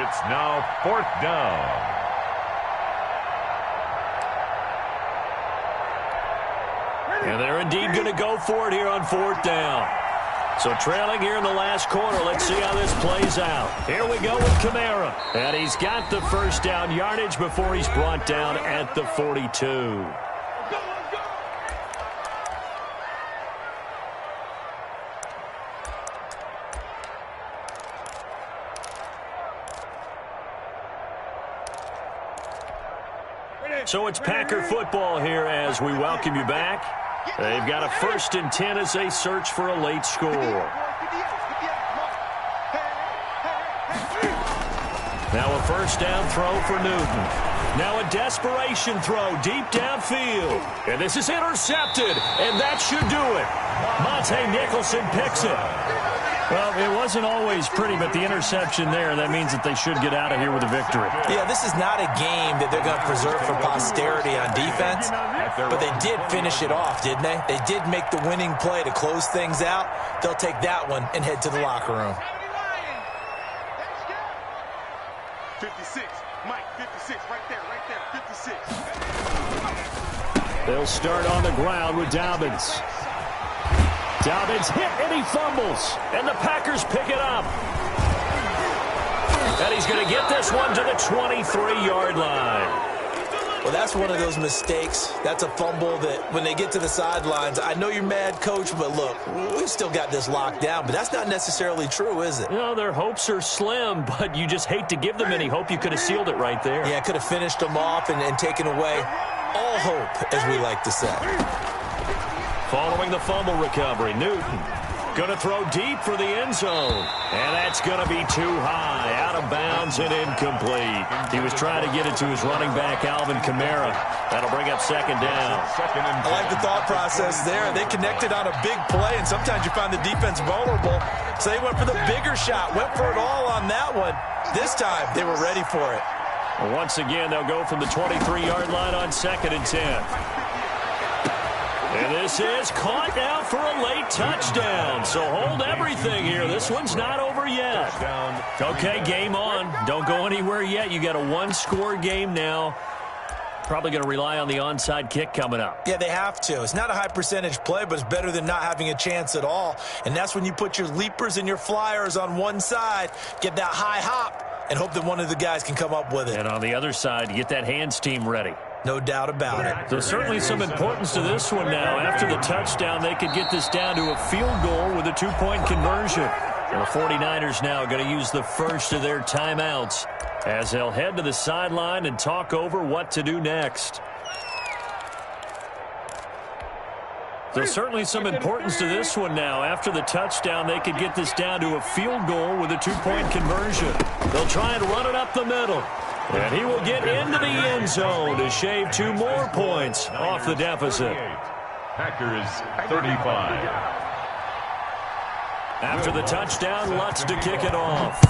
It's now 4th down. And they're indeed going to go for it here on 4th down. So trailing here in the last quarter. Let's see how this plays out. Here we go with Kamara. And he's got the first down yardage before he's brought down at the 42. So it's Packer football here as we welcome you back. They've got a 1st and 10 as they search for a late score. Now a first down throw for Newton. Now a desperation throw deep downfield. And this is intercepted, and that should do it. Monte Nicholson picks it. Well, it wasn't always pretty, but the interception there, that means that they should get out of here with a victory. Yeah, this is not a game that they're going to preserve for posterity on defense, but they did finish it off, didn't they? They did make the winning play to close things out. They'll take that one and head to the locker room. 56, Mike, 56, right there, 56. They'll start on the ground with Dobbins. Dobbins hit and he fumbles, and the Packers pick it up. And he's going to get this one to the 23-yard line. Well, that's one of those mistakes. That's a fumble that when they get to the sidelines, I know you're mad, Coach, but look, we've still got this locked down. But that's not necessarily true, is it? You know, their hopes are slim, but you just hate to give them any hope. You could have sealed it right there. Yeah, could have finished them off and taken away all hope, as we like to say. Following the fumble recovery, Newton going to throw deep for the end zone. And that's going to be too high, out of bounds and incomplete. He was trying to get it to his running back, Alvin Kamara. That'll bring up second down. I like the thought process there. They connected on a big play, and sometimes you find the defense vulnerable. So they went for the bigger shot, went for it all on that one. This time, they were ready for it. Once again, they'll go from the 23-yard line on 2nd and 10. And this is caught now for a late touchdown. So hold everything here. This one's not over yet. Okay, game on. Don't go anywhere yet. You got a one-score game now. Probably going to rely on the onside kick coming up. Yeah, they have to. It's not a high percentage play, but it's better than not having a chance at all. And that's when you put your leapers and your flyers on one side, get that high hop, and hope that one of the guys can come up with it. And on the other side, get that hands team ready. No doubt about it. There's certainly some importance to this one now. After the touchdown, they could get this down to a field goal with a two-point conversion. And the 49ers now going to use the first of their timeouts as they'll head to the sideline and talk over what to do next. There's certainly some importance to this one now. After the touchdown, they could get this down to a field goal with a two-point conversion. They'll try and run it up the middle. And he will get into the end zone to shave 2 more points off the deficit. Packers 35. After the touchdown, Lutz to kick it off.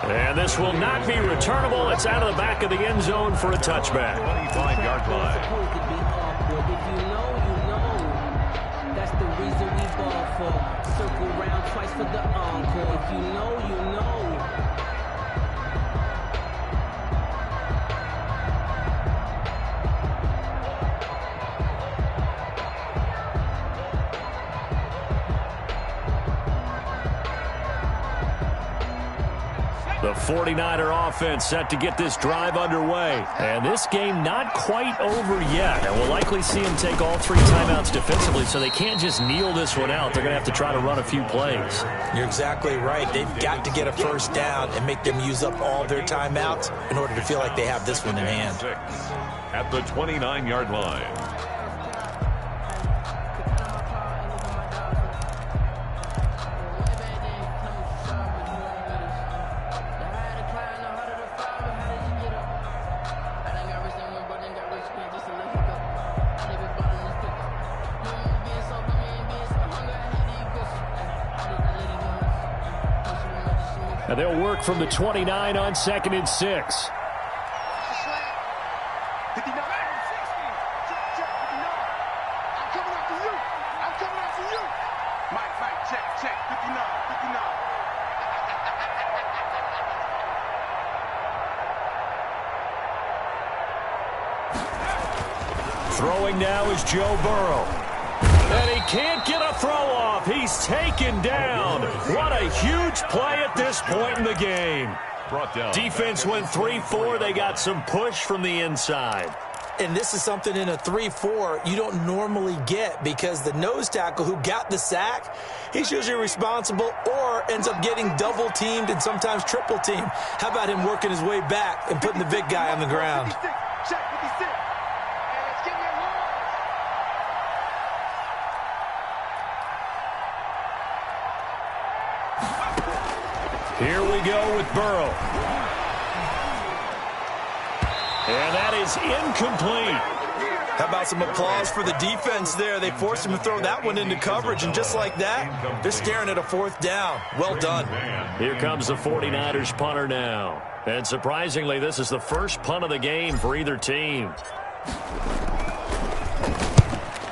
And this will not be returnable. It's out of the back of the end zone for a touchback. 25-yard line. If you know, you know. That's the reason we ball for. Circle round twice for the encore. If you know, you know. The 49er offense set to get this drive underway. And this game not quite over yet. And we'll likely see them take all 3 timeouts defensively, so they can't just kneel this one out. They're going to have to try to run a few plays. You're exactly right. They've got to get a first down and make them use up all their timeouts in order to feel like they have this one in hand. At the 29-yard line. And they'll work from the 29 on 2nd and 6. Throwing now is Joe Burrow. And he can't get a throw off. He's taken down. What a huge play at this point in the game. Defense went 3-4. They got some push from the inside. And this is something in a 3-4 you don't normally get, because the nose tackle who got the sack, he's usually responsible or ends up getting double teamed and sometimes triple teamed. How about him working his way back and putting the big guy on the ground? Here we go with Burrow. And that is incomplete. How about some applause for the defense there? They forced him to throw that one into coverage, and just like that, they're staring at a 4th down. Well done. Here comes the 49ers punter now. And surprisingly, this is the first punt of the game for either team.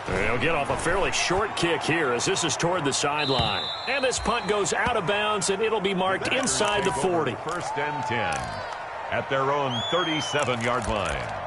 They'll get off a fairly short kick here as this is toward the sideline. And this punt goes out of bounds, and it'll be marked inside the 40. First and 10 at their own 37-yard line.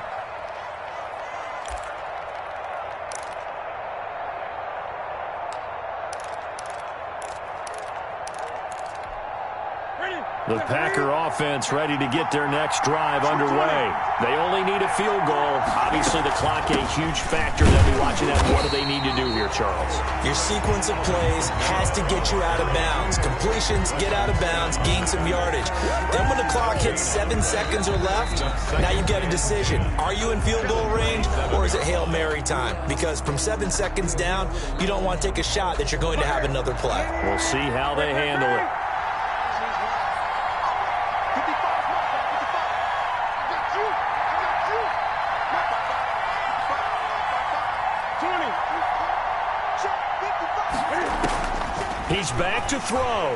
The Packer offense ready to get their next drive underway. They only need a field goal. Obviously, the clock a huge factor. They'll be watching that. What do they need to do here, Charles? Your sequence of plays has to get you out of bounds. Completions, get out of bounds, gain some yardage. Then when the clock hits 7 seconds or left, now you get a decision. Are you in field goal range, or is it Hail Mary time? Because from 7 seconds down, you don't want to take a shot that you're going to have another play. We'll see how they handle it. He's back to throw.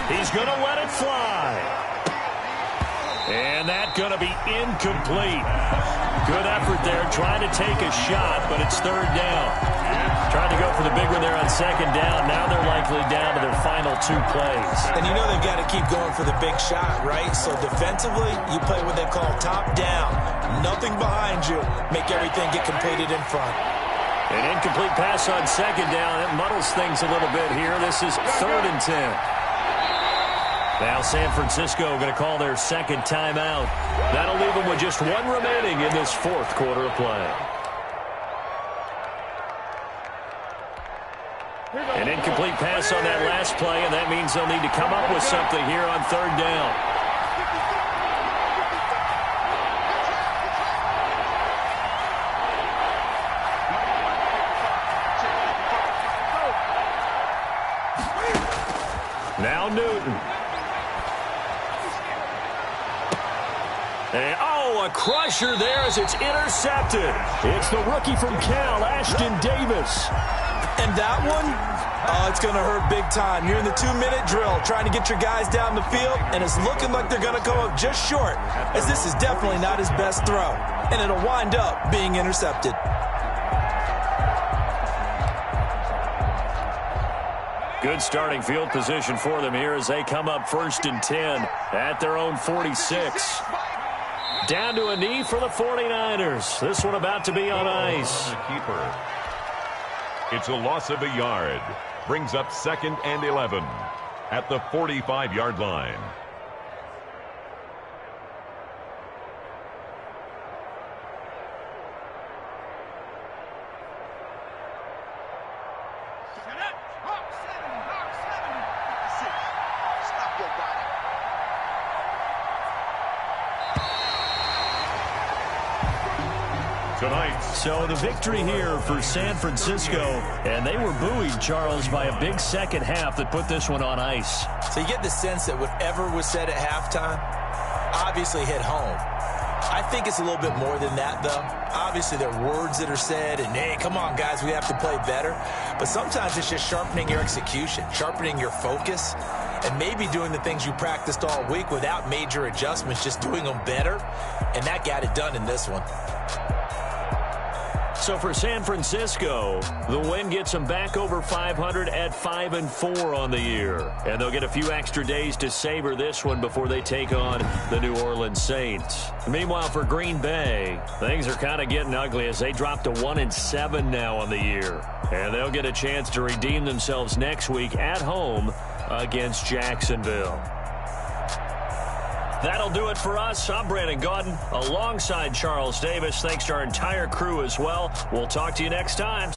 He's going to let it fly. And that's going to be incomplete. Good effort there, trying to take a shot, but it's 3rd down. Trying to go for the big one there on 2nd down. Now they're likely down to their final 2 plays. And you know they've got to keep going for the big shot, right? So defensively, you play what they call top down. Nothing behind you. Make everything get completed in front. An incomplete pass on 2nd down. It muddles things a little bit here. This is 3rd and 10. Now San Francisco going to call their 2nd timeout. That'll leave them with just 1 remaining in this 4th quarter of play. An incomplete pass on that last play, and that means they'll need to come up with something here on 3rd down. Now Newton. And, a crusher there as it's intercepted. It's the rookie from Cal, Ashton Davis. And that one, it's going to hurt big time. You're in the 2-minute drill trying to get your guys down the field, and it's looking like they're going to come up just short, as this is definitely not his best throw. And it'll wind up being intercepted. Good starting field position for them here as they come up 1st and 10 at their own 46. Down to a knee for the 49ers. This one about to be on ice. Keeper. It's a loss of a yard. Brings up 2nd and 11 at the 45-yard line. So the victory here for San Francisco, and they were buoyed, Charles, by a big second half that put this one on ice. So you get the sense that whatever was said at halftime obviously hit home. I think it's a little bit more than that, though. Obviously, there are words that are said, and, hey, come on, guys, we have to play better. But sometimes it's just sharpening your execution, sharpening your focus, and maybe doing the things you practiced all week without major adjustments, just doing them better. And that got it done in this one. So for San Francisco, the win gets them back over 500 at 5-4 on the year. And they'll get a few extra days to savor this one before they take on the New Orleans Saints. Meanwhile, for Green Bay, things are kind of getting ugly as they drop to 1-7 now on the year. And they'll get a chance to redeem themselves next week at home against Jacksonville. That'll do it for us. I'm Brandon Gaudin alongside Charles Davis. Thanks to our entire crew as well. We'll talk to you next time.